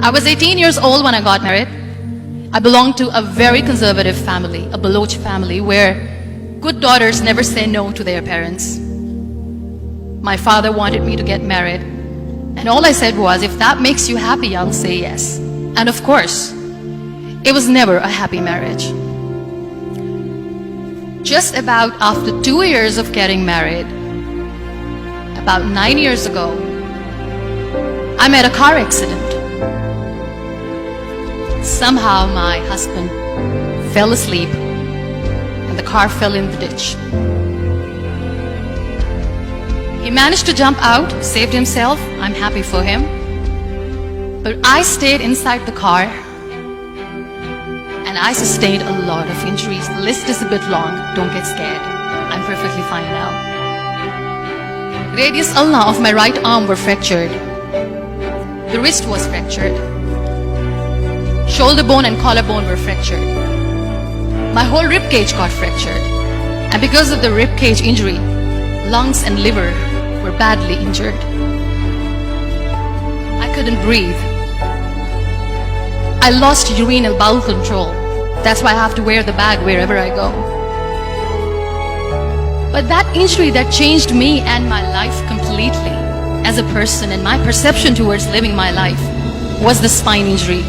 I was 18 years old when I got married. I belonged to a very conservative family, a Baloch family, where good daughters never say no to their parents. My father wanted me to get married, and all I said was, if that makes you happy, I'll say yes. And of course, it was never a happy marriage. Just about after 2 years of getting married, about 9 years ago, I met a car accident. Somehow my husband fell asleep and the car fell in the ditch. He managed to jump out, saved himself. I'm happy for him. But I stayed inside the car and I sustained a lot of injuries. The list is a bit long. Don't get scared. I'm perfectly fine now. Radius ulna of my right arm were fractured. The wrist was fractured. Shoulder bone and collarbone were fractured. My whole rib cage got fractured. And because of the rib cage injury, lungs and liver were badly injured. I couldn't breathe. I lost urinary bowel control. That's why I have to wear the bag wherever I go. But that injury that changed me and my life completely as a person and my perception towards living my life was the spine injury.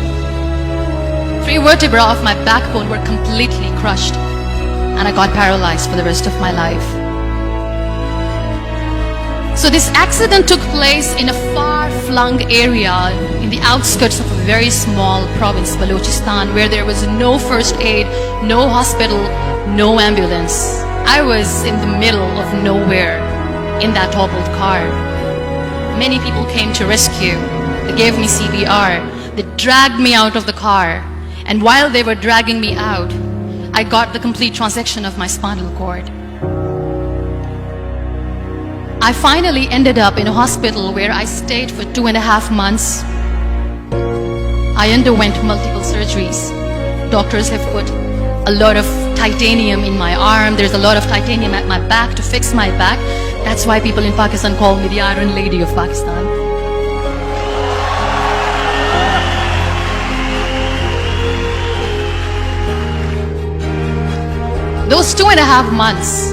3 vertebrae of my backbone were completely crushed and I got paralyzed for the rest of my life. So this accident took place in a far-flung area in the outskirts of a very small province, Balochistan, where there was no first aid, no hospital, no ambulance. I was in the middle of nowhere in that toppled car. Many people came to rescue. They gave me CPR. They dragged me out of the car. And while they were dragging me out, I got the complete transection of my spinal cord. I finally ended up in a hospital where I stayed for 2.5 months. I underwent multiple surgeries. Doctors have put a lot of titanium in my arm. There's a lot of titanium at my back to fix my back. That's why people in Pakistan call me the Iron Lady of Pakistan. Those 2.5 months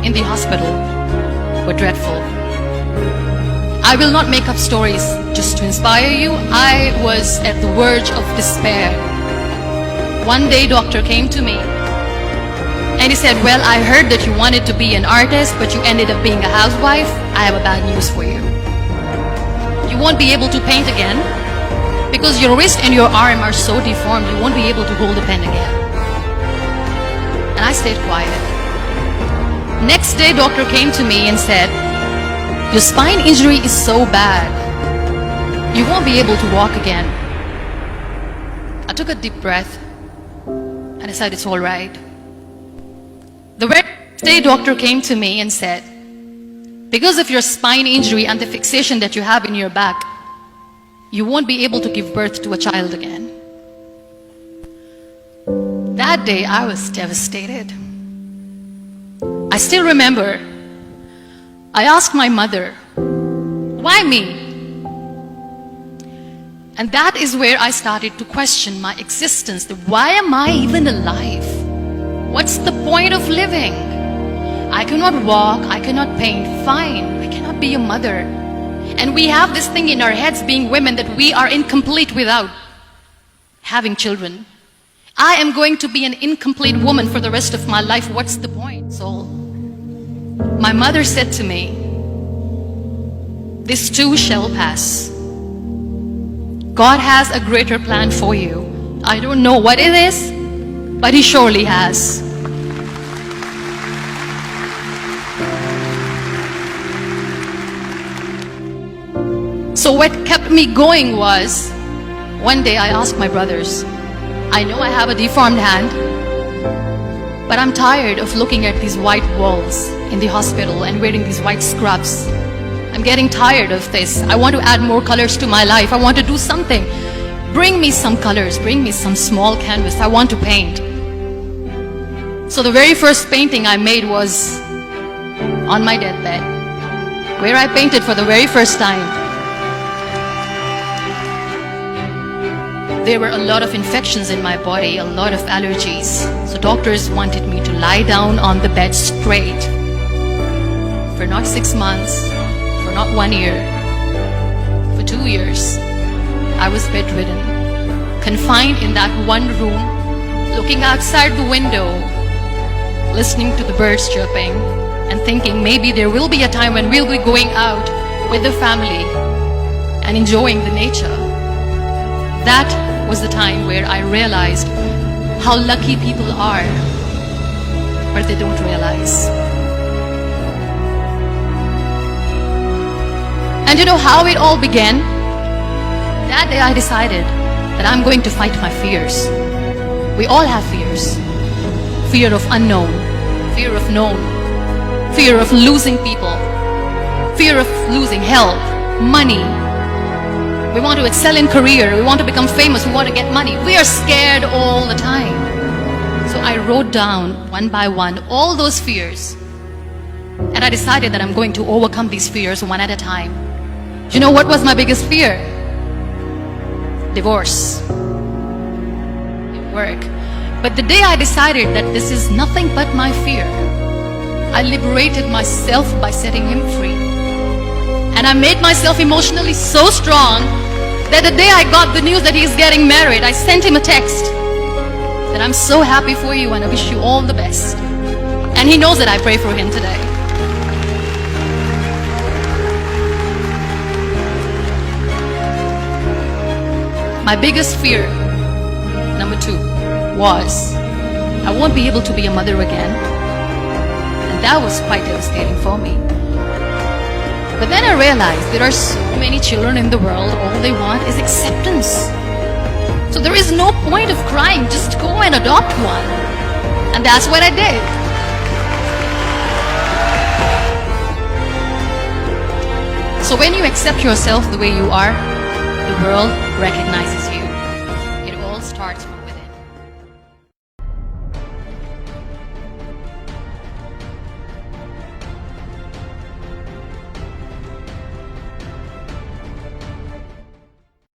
in the hospital were dreadful. I will not make up stories just to inspire you. I was at the verge of despair. One day, doctor came to me and he said, well, I heard that you wanted to be an artist, but you ended up being a housewife. I have a bad news for you. You won't be able to paint again because your wrist and your arm are so deformed, you won't be able to hold a pen again. And I stayed quiet. Next day, doctor came to me and said, your spine injury is so bad, you won't be able to walk again. I took a deep breath and I said, it's all right. The very next day, doctor came to me and said, because of your spine injury and the fixation that you have in your back, you won't be able to give birth to a child again. That day, I was devastated. I still remember, I asked my mother, why me? And that is where I started to question my existence. Why am I even alive? What's the point of living? I cannot walk, I cannot paint, fine, I cannot be a mother. And we have this thing in our heads, being women, that we are incomplete without having children. I am going to be an incomplete woman for the rest of my life. What's the point? So my mother said to me, this too shall pass. God has a greater plan for you. I don't know what it is, but He surely has. So what kept me going was, one day I asked my brothers, I know I have a deformed hand, but I'm tired of looking at these white walls in the hospital and wearing these white scrubs. I'm getting tired of this. I want to add more colors to my life. I want to do something. Bring me some colors, bring me some small canvas. I want to paint. So the very first painting I made was on my deathbed, where I painted for the very first time. There were a lot of infections in my body, a lot of allergies. So doctors wanted me to lie down on the bed straight for not 6 months, for not 1 year, for 2 years. I was bedridden, confined in that one room, looking outside the window, listening to the birds chirping, and thinking maybe there will be a time when we'll be going out with the family and enjoying the nature. That was the time where I realized how lucky people are, but they don't realize. And you know how it all began? That day I decided that I'm going to fight my fears. We all have fears. Fear of unknown, fear of known, fear of losing people, fear of losing health, money. We want to excel in career, we want to become famous, we want to get money. We are scared all the time. So I wrote down one by one all those fears. And I decided that I'm going to overcome these fears one at a time. You know what was my biggest fear? Divorce. At work. But the day I decided that this is nothing but my fear, I liberated myself by setting him free. And I made myself emotionally so strong that the day I got the news that he's getting married, I sent him a text that I'm so happy for you and I wish you all the best. And he knows that I pray for him today. My biggest fear, number 2, was I won't be able to be a mother again. And that was quite devastating for me. But then I realized there are so many children in the world, all they want is acceptance. So there is no point of crying, just go and adopt one. And that's what I did. So when you accept yourself the way you are, the world recognizes you.